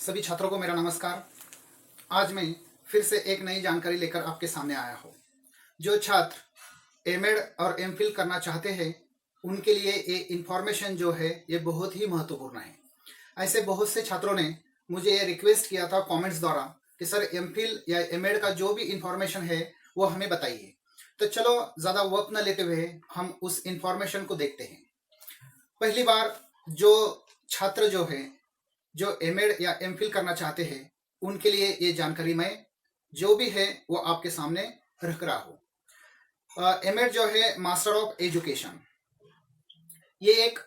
सभी छात्रों को मेरा नमस्कार। आज मैं फिर से एक नई जानकारी लेकर आपके सामने आया हूँ। जो छात्र एमएड और एमफिल करना चाहते हैं उनके लिए ये इन्फॉर्मेशन जो है ये बहुत ही महत्वपूर्ण है। ऐसे बहुत से छात्रों ने मुझे ये रिक्वेस्ट किया था कमेंट्स द्वारा कि सर एमफिल या एमएड का जो भी इन्फॉर्मेशन है वो हमें बताइए। तो चलो ज़्यादा वक्त न लेते हुए हम उस इन्फॉर्मेशन को देखते हैं। पहली बार जो छात्र जो एमएड या एमफिल करना चाहते हैं उनके लिए ये जानकारी मैं जो भी है वो आपके सामने रख रहा हूँ। एमएड जो है मास्टर ऑफ एजुकेशन, ये एक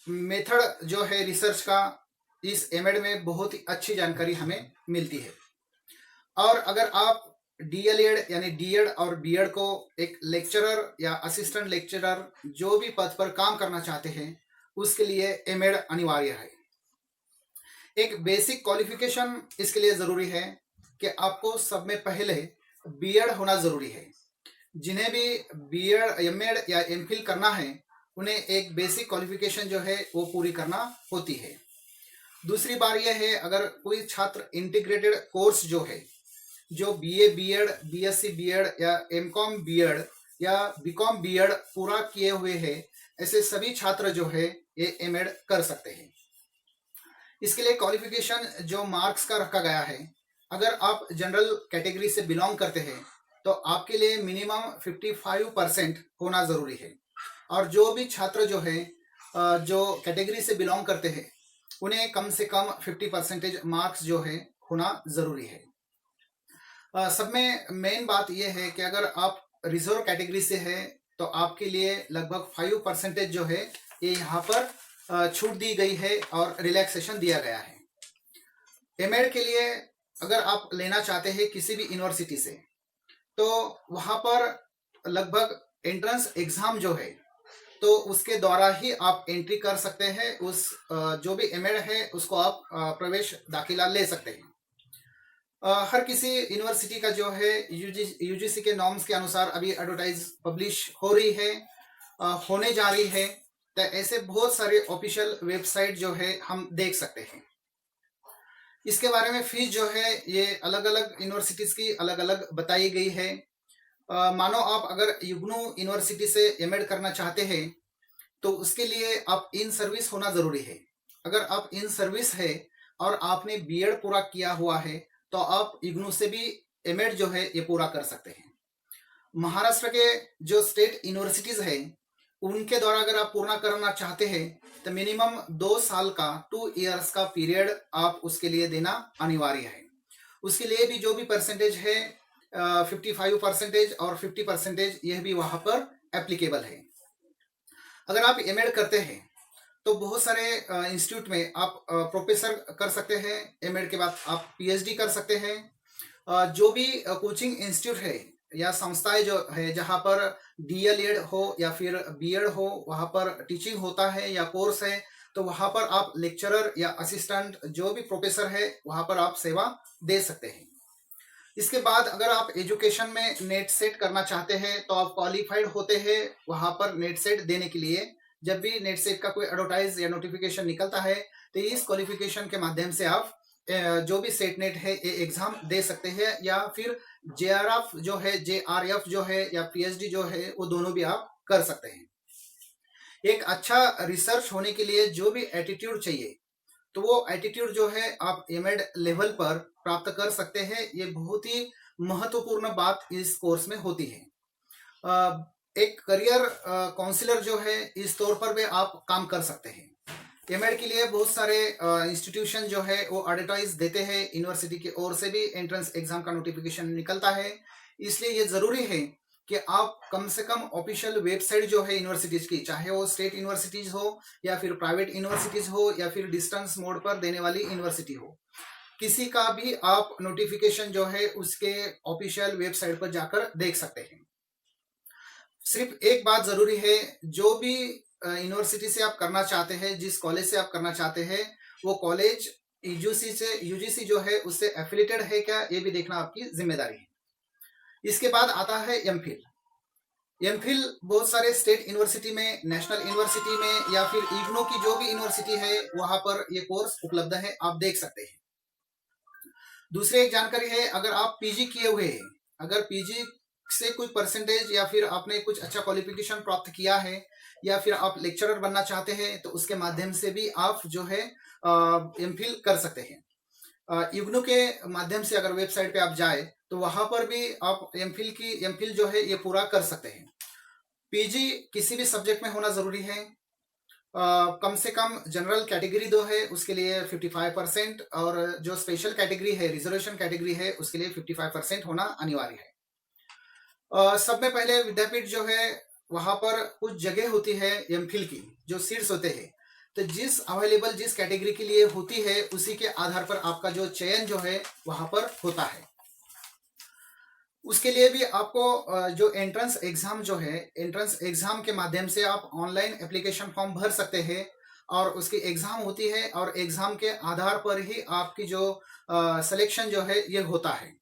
मेथड जो है रिसर्च का, इस एमएड में बहुत ही अच्छी जानकारी हमें मिलती है। और अगर आप डीएलएड यानी डीएड और बीएड को एक लेक्चरर या असिस्टेंट लेक्चरर जो भी पद पर काम करना चाहते हैं उसके लिए एमएड अनिवार्य है। एक बेसिक क्वालिफिकेशन इसके लिए ज़रूरी है कि आपको सब में पहले बीएड होना ज़रूरी है। जिन्हें भी बीएड एमएड या एमफिल करना है उन्हें एक बेसिक क्वालिफिकेशन जो है वो पूरी करना होती है। दूसरी बार यह है, अगर कोई छात्र इंटीग्रेटेड कोर्स जो है, जो बीए बीएड बीएससी बीएड या एमकॉम बीएड या बीकॉम बीएड पूरा किए हुए हैं, ऐसे सभी छात्र जो है ये एमएड कर सकते हैं। इसके लिए क्वालिफिकेशन जो मार्क्स का रखा गया है, अगर आप जनरल कैटेगरी से बिलोंग करते हैं तो आपके लिए मिनिमम 55% होना ज़रूरी है। और जो भी छात्र जो है जो कैटेगरी से बिलोंग करते हैं उन्हें कम से कम 50% मार्क्स जो है होना ज़रूरी है। सब में मेन बात यह है कि अगर आप रिजर्व कैटेगरी से है तो आपके लिए लगभग 5% जो है ये यहाँ पर छूट दी गई है और रिलैक्सेशन दिया गया है। एमएड के लिए अगर आप लेना चाहते हैं किसी भी यूनिवर्सिटी से तो वहाँ पर लगभग एंट्रेंस एग्जाम जो है तो उसके द्वारा ही आप एंट्री कर सकते हैं। उस जो भी एमएड है उसको आप प्रवेश दाखिला ले सकते हैं। हर किसी यूनिवर्सिटी का जो है यूजीसी के नॉर्म्स के अनुसार अभी एडवर्टाइज पब्लिश हो रही है, होने जा रही है। तो ऐसे बहुत सारे ऑफिशियल वेबसाइट जो है हम देख सकते हैं। इसके बारे में फीस जो है ये अलग अलग यूनिवर्सिटीज की अलग अलग बताई गई है। मानो आप अगर युग्नू यूनिवर्सिटी से एमएड करना चाहते हैं तो उसके लिए आप इन सर्विस होना ज़रूरी है। अगर आप इन सर्विस है और आपने बीएड पूरा किया हुआ है तो आप इग्नू से भी एमएड जो है ये पूरा कर सकते हैं। महाराष्ट्र के जो स्टेट यूनिवर्सिटीज़ है उनके द्वारा अगर आप पूर्ण करना चाहते हैं तो मिनिमम 2 साल का 2 इयर्स का पीरियड आप उसके लिए देना अनिवार्य है। उसके लिए भी जो भी परसेंटेज है 55% और 50% यह भी वहाँ पर एप्लीकेबल है। अगर आप एमएड करते हैं तो बहुत सारे इंस्टीट्यूट में आप प्रोफेसर कर सकते हैं। एमएड के बाद आप पीएचडी कर सकते हैं। जो भी कोचिंग इंस्टीट्यूट है या संस्थाएं जो है जहाँ पर डीएलएड हो या फिर बीएड हो वहाँ पर टीचिंग होता है या कोर्स है तो वहाँ पर आप लेक्चरर या असिस्टेंट जो भी प्रोफेसर है वहाँ पर आप सेवा दे सकते हैं। इसके बाद अगर आप एजुकेशन में नेट सेट करना चाहते हैं तो आप क्वालिफाइड होते हैं वहाँ पर नेट सेट देने के लिए। जब भी नेट सेट का कोई एडवर्टाइज या नोटिफिकेशन निकलता है तो इस क्वालिफिकेशन के माध्यम से आप जो भी सेट नेट है ये एग्जाम दे सकते हैं, या फिर जेआरएफ जो है जेआरएफ जो है या पीएचडी जो है वो दोनों भी आप कर सकते हैं। एक अच्छा रिसर्च होने के लिए जो भी एटीट्यूड चाहिए तो वो एटीट्यूड जो है आप एमएड लेवल पर प्राप्त कर सकते हैं। ये बहुत ही महत्वपूर्ण बात इस कोर्स में होती है। एक करियर काउंसलर जो है इस तौर पर भी आप काम कर सकते हैं। एमएड के लिए बहुत सारे इंस्टीट्यूशन जो है वो एडवर्टाइज देते हैं, यूनिवर्सिटी की ओर से भी एंट्रेंस एग्जाम का नोटिफिकेशन निकलता है। इसलिए ये जरूरी है कि आप कम से कम ऑफिशियल वेबसाइट जो है यूनिवर्सिटीज की, चाहे वो स्टेट यूनिवर्सिटीज हो या फिर प्राइवेट यूनिवर्सिटीज हो या फिर डिस्टेंस मोड पर देने वाली यूनिवर्सिटी हो, किसी का भी आप नोटिफिकेशन जो है उसके ऑफिशियल वेबसाइट पर जाकर देख सकते हैं। सिर्फ एक बात जरूरी है, जो भी यूनिवर्सिटी से आप करना चाहते हैं, जिस कॉलेज से आप करना चाहते हैं वो कॉलेज यूजीसी जो है उससे एफिलिएटेड है क्या, ये भी देखना आपकी जिम्मेदारी है। इसके बाद आता है एमफिल बहुत सारे स्टेट यूनिवर्सिटी में, नेशनल यूनिवर्सिटी में या फिर इग्नू की जो भी यूनिवर्सिटी है वहां पर ये कोर्स उपलब्ध है, आप देख सकते हैं। दूसरी एक जानकारी है, अगर आप पीजी किए हुए हैं, अगर पीजी से कोई परसेंटेज या फिर आपने कुछ अच्छा क्वालिफिकेशन प्राप्त किया है या फिर आप लेक्चरर बनना चाहते हैं तो उसके माध्यम से भी आप जो है एमफिल कर सकते हैं। इग्नू के माध्यम से अगर वेबसाइट पे आप जाए तो वहां पर भी आप एमफिल जो है ये पूरा कर सकते हैं। पीजी किसी भी सब्जेक्ट में होना जरूरी है। कम से कम जनरल कैटेगरी दो है उसके लिए 55% और जो स्पेशल कैटेगरी है, रिजर्वेशन कैटेगरी है, उसके लिए 55% होना अनिवार्य है। सब में पहले विद्यापीठ जो है वहां पर कुछ जगह होती है एमफिल की, जो सीट्स होते हैं, तो जिस कैटेगरी के लिए होती है उसी के आधार पर आपका जो चयन जो है वहां पर होता है। उसके लिए भी आपको जो एंट्रेंस एग्जाम जो है, एंट्रेंस एग्जाम के माध्यम से आप ऑनलाइन एप्लीकेशन फॉर्म भर सकते हैं और उसकी एग्जाम होती है और एग्जाम के आधार पर ही आपकी जो सिलेक्शन जो है ये होता है।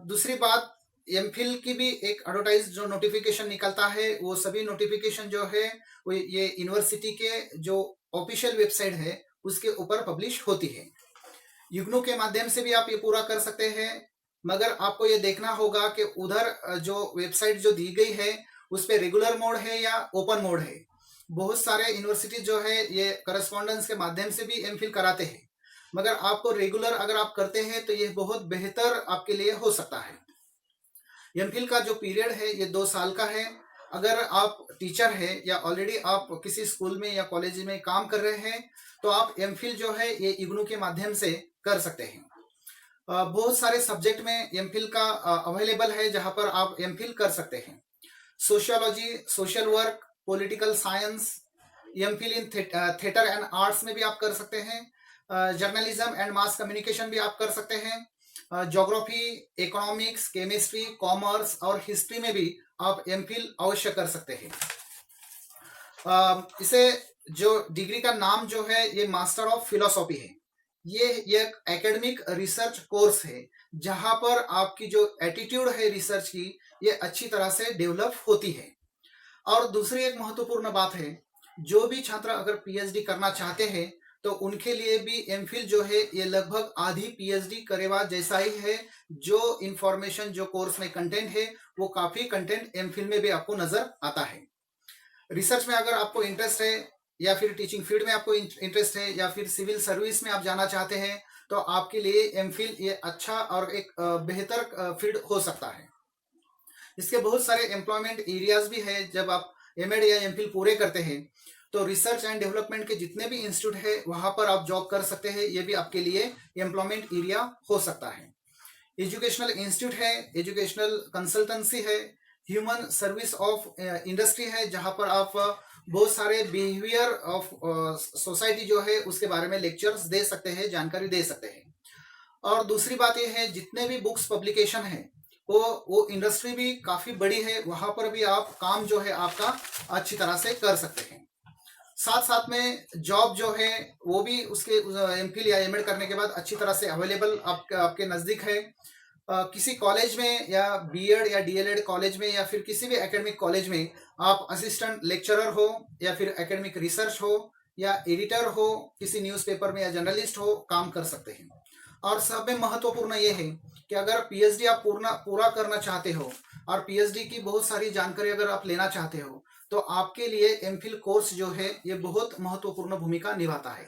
दूसरी बात, एमफिल की भी एक एडवर्टाइज जो नोटिफिकेशन निकलता है, वो सभी नोटिफिकेशन जो है वो ये यूनिवर्सिटी के जो ऑफिशियल वेबसाइट है उसके ऊपर पब्लिश होती है। युग्नो के माध्यम से भी आप ये पूरा कर सकते हैं, मगर आपको ये देखना होगा कि उधर जो वेबसाइट जो दी गई है उस पर रेगुलर मोड है या ओपन मोड है। बहुत सारे यूनिवर्सिटी जो है ये करस्पॉन्डेंस के माध्यम से भी एमफिल कराते हैं, मगर आपको रेगुलर अगर आप करते हैं तो ये बहुत बेहतर आपके लिए हो सकता है। एमफिल का जो पीरियड है ये 2 साल का है। अगर आप टीचर है या ऑलरेडी आप किसी स्कूल में या कॉलेज में काम कर रहे हैं तो आप एमफिल जो है ये इग्नू के माध्यम से कर सकते हैं। बहुत सारे सब्जेक्ट में एमफिल का अवेलेबल है जहां पर आप एमफिल कर सकते हैं। Sociology, social work, political science, MPhil in theatre and arts में भी आप कर सकते हैं। जर्नलिज्म एंड मास कम्युनिकेशन भी आप कर सकते हैं। ज्योग्राफी, इकोनॉमिक्स, केमिस्ट्री, कॉमर्स और हिस्ट्री में भी आप एमफिल अवश्य कर सकते हैं। इसे जो डिग्री का नाम जो है ये मास्टर ऑफ फिलोसॉफी है। ये एक एकेडमिक रिसर्च कोर्स है जहां पर आपकी जो एटीट्यूड है रिसर्च की ये अच्छी तरह से डेवलप होती है। और दूसरी एक महत्वपूर्ण बात है, जो भी छात्र अगर पीएचडी करना चाहते हैं तो उनके लिए भी एमफिल जो है ये लगभग आधी पीएचडी करेवा जैसा ही है। जो इंफॉर्मेशन जो कोर्स में कंटेंट है वो काफी कंटेंट एमफिल में भी आपको नजर आता है। रिसर्च में अगर आपको इंटरेस्ट है या फिर टीचिंग फील्ड में आपको इंटरेस्ट है या फिर सिविल सर्विस में आप जाना चाहते हैं तो आपके लिए एमफिल ये अच्छा और एक बेहतर फील्ड हो सकता है। इसके बहुत सारे एम्प्लॉयमेंट एरियाज भी है। जब आप एमएड या एमफिल पूरे करते हैं तो रिसर्च एंड डेवलपमेंट के जितने भी इंस्टीट्यूट है वहां पर आप जॉब कर सकते हैं। ये भी आपके लिए एम्प्लॉयमेंट एरिया हो सकता है। एजुकेशनल इंस्टीट्यूट है, एजुकेशनल कंसल्टेंसी है, ह्यूमन सर्विस ऑफ इंडस्ट्री है जहां पर आप बहुत सारे बिहेवियर ऑफ सोसाइटी जो है उसके बारे में लेक्चर्स दे सकते हैं, जानकारी दे सकते हैं। और दूसरी बात यह है, जितने भी बुक्स पब्लिकेशन है वो इंडस्ट्री भी काफी बड़ी है, वहां पर भी आप काम जो है आपका अच्छी तरह से कर सकते हैं। साथ साथ में जॉब जो है वो भी उसके एमफिल या एमएड करने के बाद अच्छी तरह से अवेलेबल आपके नजदीक है। किसी कॉलेज में या बीएड या डीएलएड कॉलेज में या फिर किसी भी एकेडमिक कॉलेज में आप असिस्टेंट लेक्चरर हो या फिर एकेडमिक रिसर्च हो या एडिटर हो, किसी न्यूज़पेपर में या जर्नलिस्ट हो, काम कर सकते हैं। और सब में महत्वपूर्ण ये है कि अगर पीएचडी आप पूरा करना चाहते हो और पीएचडी की बहुत सारी जानकारी अगर आप लेना चाहते हो तो आपके लिए एमफिल कोर्स जो है ये बहुत महत्वपूर्ण भूमिका निभाता है।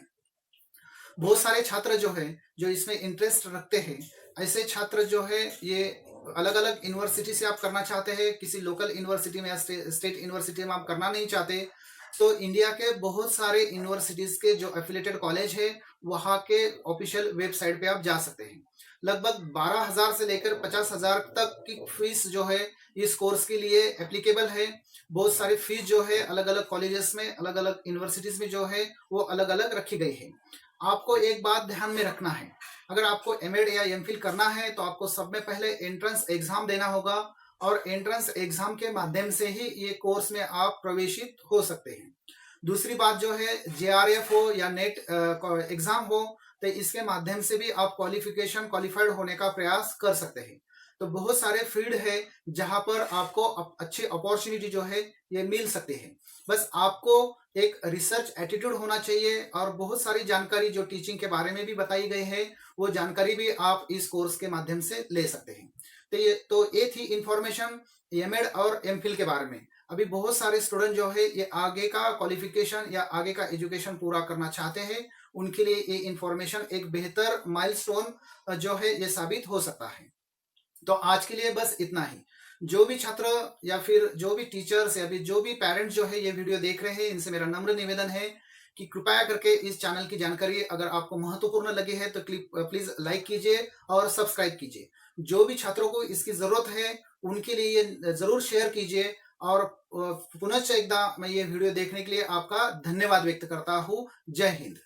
बहुत सारे छात्र जो है जो इसमें इंटरेस्ट रखते हैं, ऐसे छात्र जो है ये अलग अलग यूनिवर्सिटी से आप करना चाहते हैं, किसी लोकल यूनिवर्सिटी में या स्टेट यूनिवर्सिटी में आप करना नहीं चाहते तो इंडिया के बहुत सारे यूनिवर्सिटीज के जो एफिलेटेड कॉलेज है वहां के ऑफिशियल वेबसाइट पे आप जा सकते हैं। लगभग 12,000 से लेकर 50,000 तक की फीस जो है इस कोर्स के लिए एप्लीकेबल है। बहुत सारी फीस जो है अलग अलग कॉलेजेस में, अलग अलग यूनिवर्सिटीज में जो है वो अलग अलग रखी गई है। आपको एक बात ध्यान में रखना है, अगर आपको एमएड या एमफिल करना है तो आपको सब में पहले एंट्रेंस एग्जाम देना होगा और एंट्रेंस एग्जाम के माध्यम से ही ये कोर्स में आप प्रवेशित हो सकते हैं। दूसरी बात जो है, जेआरएफ हो या नेट एग्जाम हो तो इसके माध्यम से भी आप क्वालिफाइड होने का प्रयास कर सकते हैं। तो बहुत सारे फील्ड है जहां पर आपको अच्छी अपॉर्चुनिटी जो है ये मिल सकती है। बस आपको एक रिसर्च एटीट्यूड होना चाहिए और बहुत सारी जानकारी जो टीचिंग के बारे में भी बताई गई है वो जानकारी भी आप इस कोर्स के माध्यम से ले सकते हैं। तो ये थी इंफॉर्मेशन एमएड और एमफिल के बारे में। अभी बहुत सारे स्टूडेंट जो है ये आगे का क्वालिफिकेशन या आगे का एजुकेशन पूरा करना चाहते हैं, उनके लिए ये इंफॉर्मेशन एक बेहतर माइलस्टोन जो है ये साबित हो सकता है। तो आज के लिए बस इतना ही। जो भी छात्र या फिर जो भी टीचर्स या फिर जो भी पेरेंट्स जो है ये वीडियो देख रहे हैं, इनसे मेरा नम्र निवेदन है कि कृपया करके इस चैनल की जानकारी अगर आपको महत्वपूर्ण लगी है तो प्लीज लाइक कीजिए और सब्सक्राइब कीजिए। जो भी छात्रों को इसकी जरूरत है उनके लिए ये जरूर शेयर कीजिए। और पुनः एकदा मैं ये वीडियो देखने के लिए आपका धन्यवाद व्यक्त करता हूँ। जय हिंद।